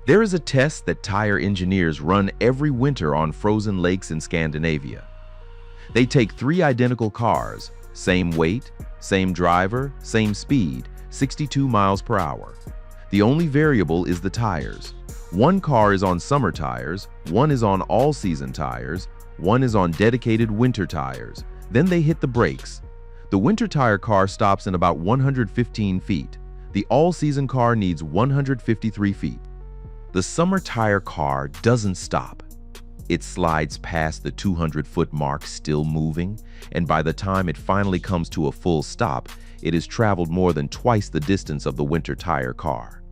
There is a test that tire engineers run every winter on frozen lakes in Scandinavia. They take three identical cars, same weight, same driver, same speed, 62 miles per hour. The only variable is the tires. One car is on summer tires, one is on all-season tires, one is on dedicated winter tires. Then they hit the brakes. The winter tire car stops in about 115 feet. The all-season car needs 153 feet. The summer tire car doesn't stop. It slides past the 200-foot mark still moving, and by the time it finally comes to a full stop, it has traveled more than twice the distance of the winter tire car.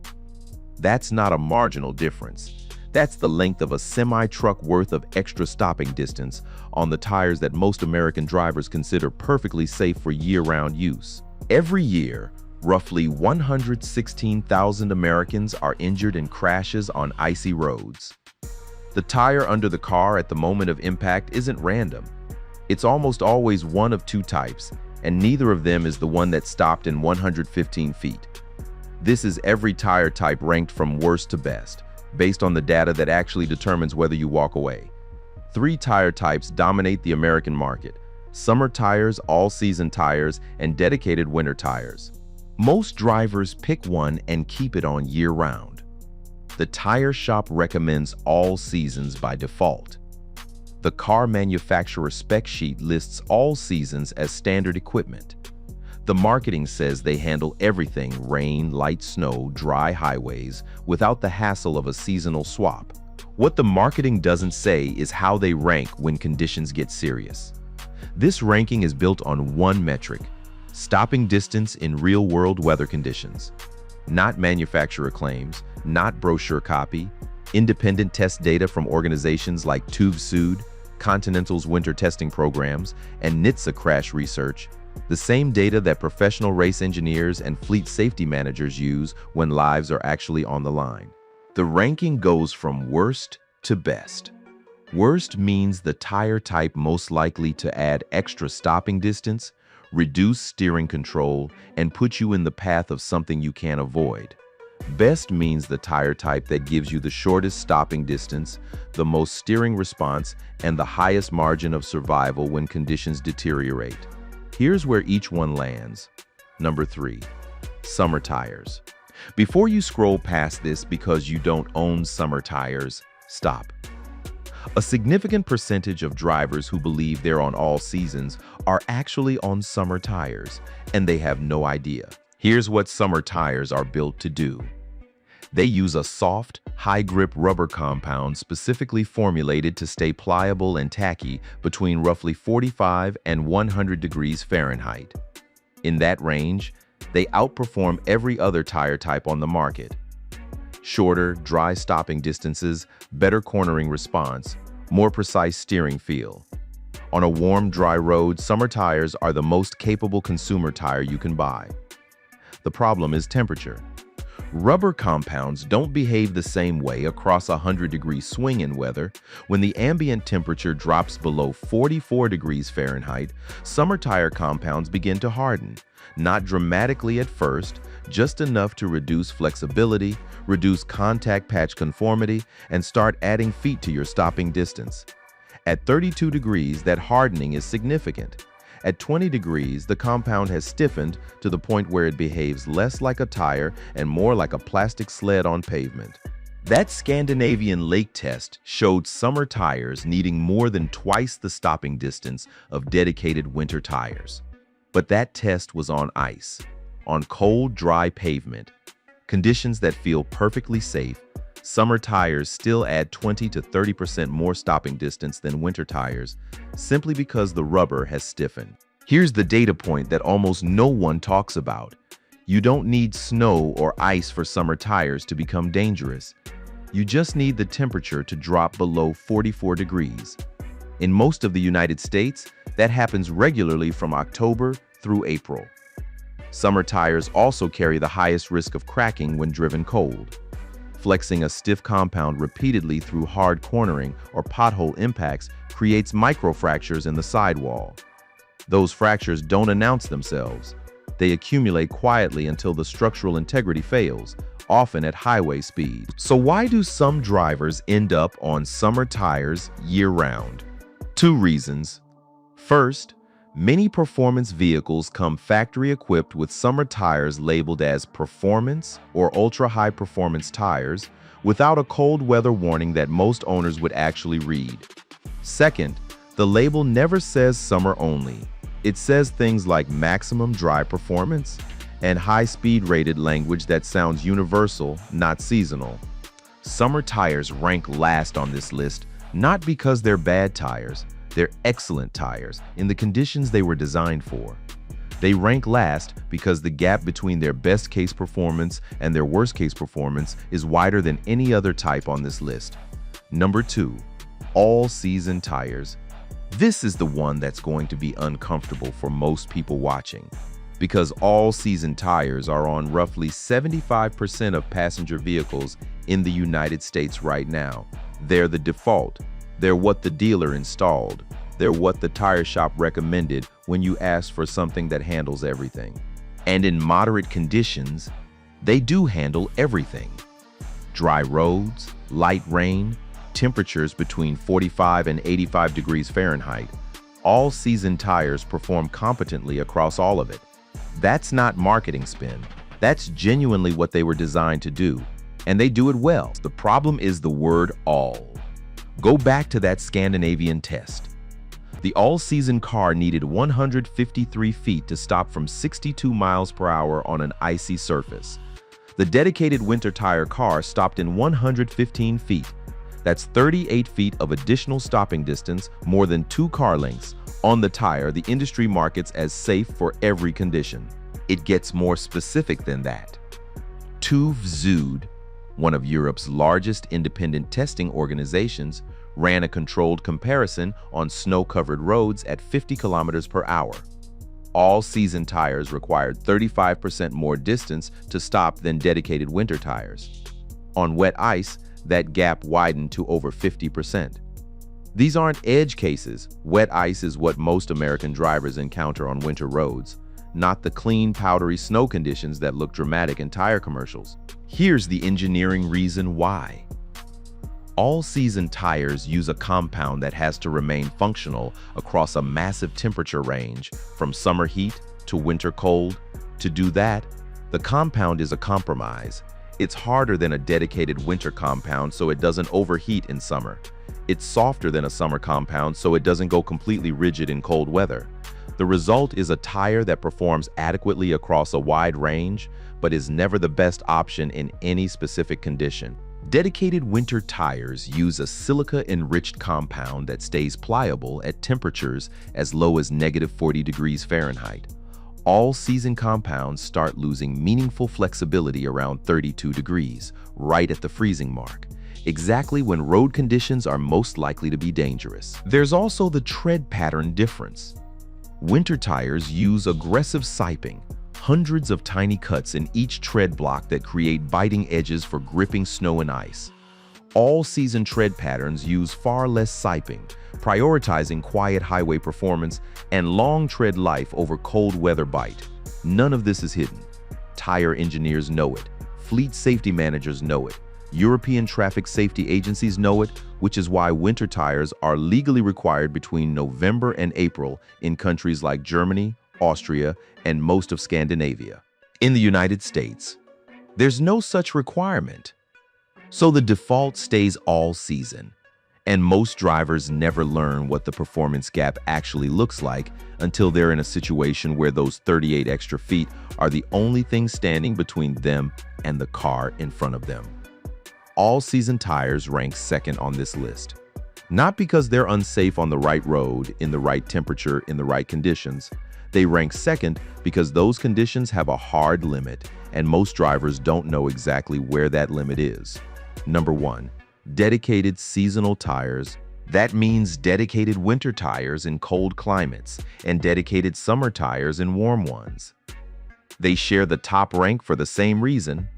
That's not a marginal difference. That's the length of a semi-truck worth of extra stopping distance on the tires that most American drivers consider perfectly safe for year-round use. Every year, roughly 116,000 Americans are injured in crashes on icy roads. The tire under the car at the moment of impact isn't random. It's almost always one of two types, and neither of them is the one that stopped in 115 feet. This is every tire type ranked from worst to best, based on the data that actually determines whether you walk away. Three tire types dominate the American market: summer tires, all-season tires, and dedicated winter tires. Most drivers pick one and keep it on year-round. The tire shop recommends all seasons by default. The car manufacturer spec sheet lists all seasons as standard equipment. The marketing says they handle everything: rain, light snow, dry highways, without the hassle of a seasonal swap. What the marketing doesn't say is how they rank when conditions get serious. This ranking is built on one metric: stopping distance in real-world weather conditions. Not manufacturer claims, not brochure copy, independent test data from organizations like TÜV Süd, Continental's winter testing programs, and NHTSA crash research, the same data that professional race engineers and fleet safety managers use when lives are actually on the line. The ranking goes from worst to best. Worst means the tire type most likely to add extra stopping distance, reduce steering control, and put you in the path of something you can't avoid. Best means the tire type that gives you the shortest stopping distance, the most steering response, and the highest margin of survival when conditions deteriorate. Here's where each one lands. Number 3, summer tires. Before you scroll past this because you don't own summer tires, stop. A significant percentage of drivers who believe they're on all seasons are actually on summer tires, and they have no idea. Here's what summer tires are built to do. They use a soft, high-grip rubber compound specifically formulated to stay pliable and tacky between roughly 45 and 100 degrees Fahrenheit. In that range, they outperform every other tire type on the market. Shorter, dry stopping distances, better cornering response, more precise steering feel. On a warm, dry road, summer tires are the most capable consumer tire you can buy. The problem is temperature. Rubber compounds don't behave the same way across a 100-degree swing in weather. When the ambient temperature drops below 44 degrees Fahrenheit, summer tire compounds begin to harden. Not dramatically at first, just enough to reduce flexibility, reduce contact patch conformity, and start adding feet to your stopping distance. At 32 degrees, that hardening is significant. At 20 degrees, the compound has stiffened to the point where it behaves less like a tire and more like a plastic sled on pavement. That Scandinavian lake test showed summer tires needing more than twice the stopping distance of dedicated winter tires. But that test was on ice, on cold, dry pavement. Conditions that feel perfectly safe, summer tires still add 20 to 30% more stopping distance than winter tires, simply because the rubber has stiffened. Here's the data point that almost no one talks about. You don't need snow or ice for summer tires to become dangerous. You just need the temperature to drop below 44 degrees. In most of the United States, that happens regularly from October through April. Summer tires also carry the highest risk of cracking when driven cold. Flexing a stiff compound repeatedly through hard cornering or pothole impacts creates microfractures in the sidewall. Those fractures don't announce themselves. They accumulate quietly until the structural integrity fails, often at highway speed. So why do some drivers end up on summer tires year-round? Two reasons. First, many performance vehicles come factory-equipped with summer tires labeled as performance or ultra-high performance tires without a cold weather warning that most owners would actually read. Second, the label never says summer only. It says things like maximum dry performance and high-speed rated language that sounds universal, not seasonal. Summer tires rank last on this list, not because they're bad tires. They're excellent tires in the conditions they were designed for. They rank last because the gap between their best case performance and their worst case performance is wider than any other type on this list. Number 2, all-season tires. This is the one that's going to be uncomfortable for most people watching, because all-season tires are on roughly 75% of passenger vehicles in the United States right now. They're the default. They're what the dealer installed. They're what the tire shop recommended when you ask for something that handles everything. And in moderate conditions, they do handle everything. Dry roads, light rain, temperatures between 45 and 85 degrees Fahrenheit. All-season tires perform competently across all of it. That's not marketing spin. That's genuinely what they were designed to do, and they do it well. The problem is the word all. Go back to that Scandinavian test. The all-season car needed 153 feet to stop from 62 miles per hour on an icy surface. The dedicated winter tire car stopped in 115 feet. That's 38 feet of additional stopping distance, more than 2 car lengths, on the tire the industry markets as safe for every condition. It gets more specific than that. TÜV Süd, one of Europe's largest independent testing organizations, ran a controlled comparison on snow-covered roads at 50 kilometers per hour. All-season tires required 35% more distance to stop than dedicated winter tires. On wet ice, that gap widened to over 50%. These aren't edge cases. Wet ice is what most American drivers encounter on winter roads, not the clean, powdery snow conditions that look dramatic in tire commercials. Here's the engineering reason why. All-season tires use a compound that has to remain functional across a massive temperature range, from summer heat to winter cold. To do that, the compound is a compromise. It's harder than a dedicated winter compound, so it doesn't overheat in summer. It's softer than a summer compound, so it doesn't go completely rigid in cold weather. The result is a tire that performs adequately across a wide range, but is never the best option in any specific condition. Dedicated winter tires use a silica-enriched compound that stays pliable at temperatures as low as -40 degrees Fahrenheit. All-season compounds start losing meaningful flexibility around 32 degrees, right at the freezing mark, exactly when road conditions are most likely to be dangerous. There's also the tread pattern difference. Winter tires use aggressive siping, hundreds of tiny cuts in each tread block that create biting edges for gripping snow and ice. All-season tread patterns use far less siping, prioritizing quiet highway performance and long tread life over cold weather bite. None of this is hidden. Tire engineers know it. Fleet safety managers know it. European traffic safety agencies know it, which is why winter tires are legally required between November and April in countries like Germany, Austria, and most of Scandinavia. In the United States, there's no such requirement. So the default stays all season, and most drivers never learn what the performance gap actually looks like until they're in a situation where those 38 extra feet are the only thing standing between them and the car in front of them. All-season tires rank second on this list, not because they're unsafe on the right road, in the right temperature, in the right conditions. They rank second because those conditions have a hard limit, and most drivers don't know exactly where that limit is. Number 1, dedicated seasonal tires. That means dedicated winter tires in cold climates and dedicated summer tires in warm ones. They share the top rank for the same reason.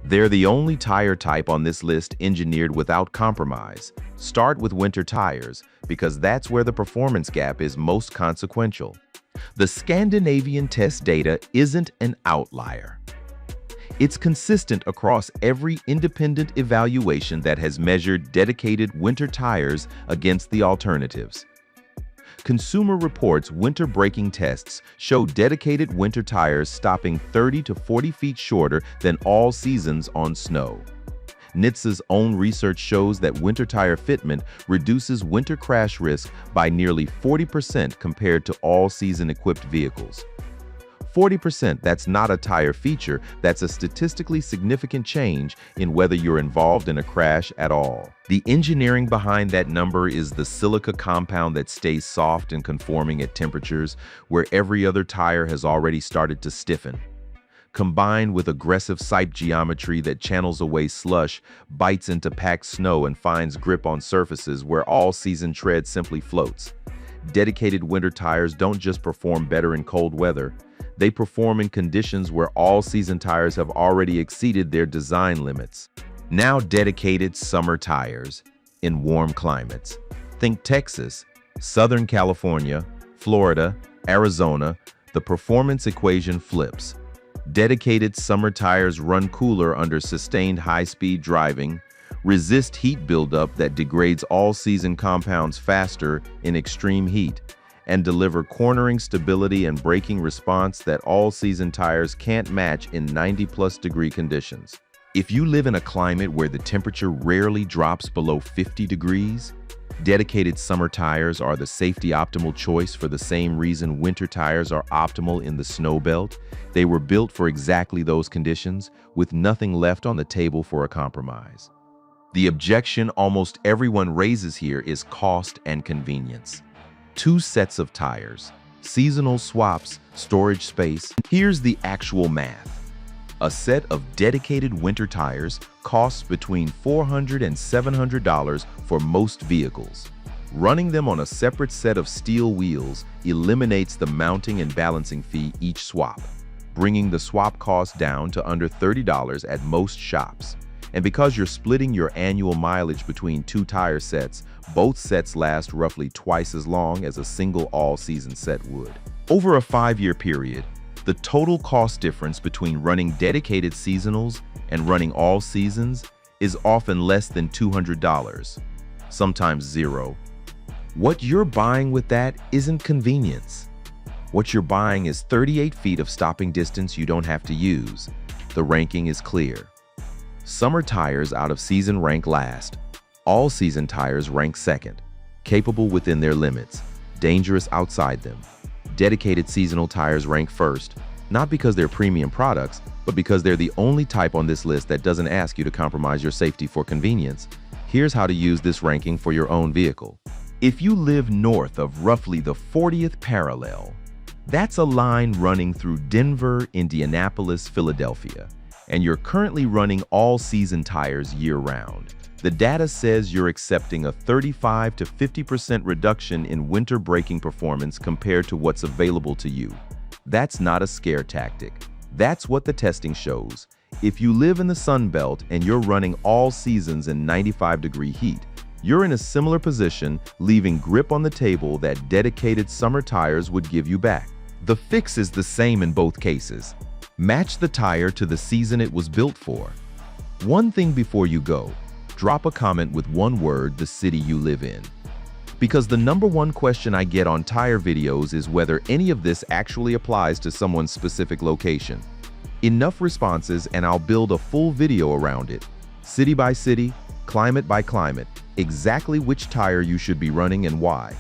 They're the only tire type on this list engineered without compromise. Start with winter tires because that's where the performance gap is most consequential. The Scandinavian test data isn't an outlier. It's consistent across every independent evaluation that has measured dedicated winter tires against the alternatives. Consumer Reports winter braking tests show dedicated winter tires stopping 30 to 40 feet shorter than all seasons on snow. NHTSA's own research shows that winter tire fitment reduces winter crash risk by nearly 40% compared to all-season equipped vehicles. 40%, that's not a tire feature, that's a statistically significant change in whether you're involved in a crash at all. The engineering behind that number is the silica compound that stays soft and conforming at temperatures where every other tire has already started to stiffen. Combined with aggressive sipe geometry that channels away slush, bites into packed snow, and finds grip on surfaces where all-season tread simply floats. Dedicated winter tires don't just perform better in cold weather, they perform in conditions where all-season tires have already exceeded their design limits. Now dedicated summer tires in warm climates. Think Texas, Southern California, Florida, Arizona. The performance equation flips. Dedicated summer tires run cooler under sustained high-speed driving, resist heat buildup that degrades all-season compounds faster in extreme heat, and deliver cornering stability and braking response that all-season tires can't match in 90+ degree conditions. If you live in a climate where the temperature rarely drops below 50 degrees, dedicated summer tires are the safety optimal choice for the same reason winter tires are optimal in the snow belt. They were built for exactly those conditions, with nothing left on the table for a compromise. The objection almost everyone raises here is cost and convenience. 2 sets of tires, seasonal swaps, storage space. Here's the actual math. A set of dedicated winter tires costs between $400 and $700 for most vehicles. Running them on a separate set of steel wheels eliminates the mounting and balancing fee each swap, bringing the swap cost down to under $30 at most shops. And because you're splitting your annual mileage between 2 tire sets, both sets last roughly twice as long as a single all-season set would. Over a 5-year period, the total cost difference between running dedicated seasonals and running all seasons is often less than $200, sometimes zero. What you're buying with that isn't convenience. What you're buying is 38 feet of stopping distance you don't have to use. The ranking is clear. Summer tires out of season rank last. All-season tires rank second, capable within their limits, dangerous outside them. Dedicated seasonal tires rank first, not because they're premium products, but because they're the only type on this list that doesn't ask you to compromise your safety for convenience. Here's how to use this ranking for your own vehicle. If you live north of roughly the 40th parallel, that's a line running through Denver, Indianapolis, Philadelphia, and you're currently running all-season tires year-round. The data says you're accepting a 35 to 50% reduction in winter braking performance compared to what's available to you. That's not a scare tactic. That's what the testing shows. If you live in the Sun Belt and you're running all seasons in 95-degree heat, you're in a similar position, leaving grip on the table that dedicated summer tires would give you back. The fix is the same in both cases. Match the tire to the season it was built for. One thing before you go, drop a comment with one word, the city you live in. Because the #1 question I get on tire videos is whether any of this actually applies to someone's specific location. Enough responses and I'll build a full video around it. City by city, climate by climate, exactly which tire you should be running and why.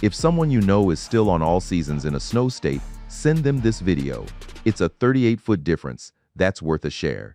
If someone you know is still on all seasons in a snow state, send them this video. It's a 38-foot difference. That's worth a share.